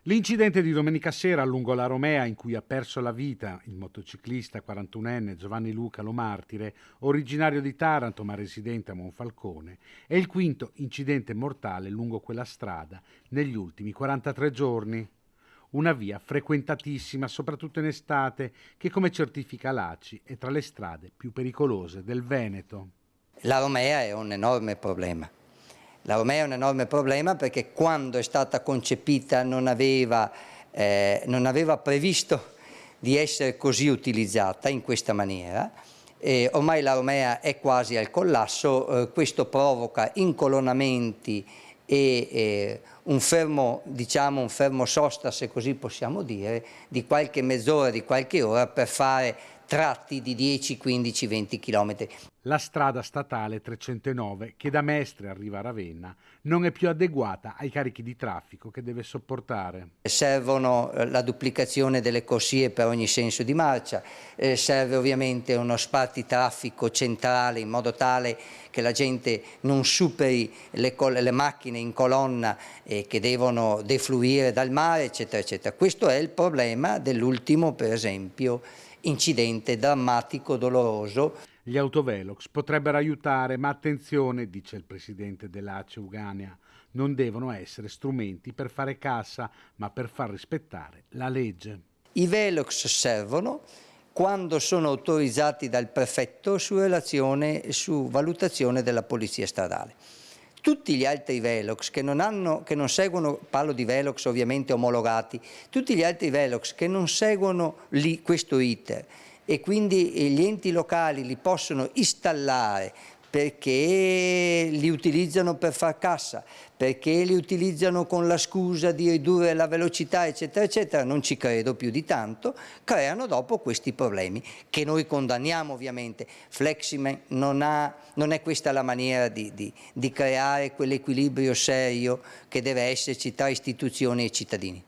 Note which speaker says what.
Speaker 1: L'incidente di domenica sera lungo la Romea, in cui ha perso la vita il motociclista 41enne Giovanni Luca Lo Martire, originario di Taranto ma residente a Monfalcone, è il quinto incidente mortale lungo quella strada negli ultimi 43 giorni. Una via frequentatissima, soprattutto in estate, che, come certifica l'ACI, è tra le strade più pericolose del Veneto.
Speaker 2: La Romea è un enorme problema. La Romea è un enorme problema perché quando è stata concepita non aveva previsto di essere così utilizzata in questa maniera. Ormai la Romea è quasi al collasso, questo provoca incolonnamenti e un fermo sosta, se così possiamo dire, di qualche mezz'ora, di qualche ora per fare tratti di 10, 15, 20 chilometri.
Speaker 1: La strada statale 309, che da Mestre arriva a Ravenna, non è più adeguata ai carichi di traffico che deve sopportare.
Speaker 2: Servono la duplicazione delle corsie per ogni senso di marcia, serve ovviamente uno spartitraffico centrale in modo tale che la gente non superi le macchine in colonna che devono defluire dal mare, eccetera, eccetera. Questo è il problema dell'ultimo, per esempio, incidente drammatico, doloroso.
Speaker 1: Gli autovelox potrebbero aiutare, ma attenzione, dice il presidente dell'ACE Ugania, non devono essere strumenti per fare cassa, ma per far rispettare la legge.
Speaker 2: I velox servono quando sono autorizzati dal prefetto su valutazione della polizia stradale. Tutti gli altri velox che non seguono, parlo di velox ovviamente omologati, tutti gli altri velox che non seguono questo iter e quindi gli enti locali li possono installare perché li utilizzano per far cassa, perché li utilizzano con la scusa di ridurre la velocità, eccetera, eccetera, non ci credo più di tanto, creano dopo questi problemi che noi condanniamo ovviamente. Fleximan non è questa la maniera di creare quell'equilibrio serio che deve esserci tra istituzioni e cittadini.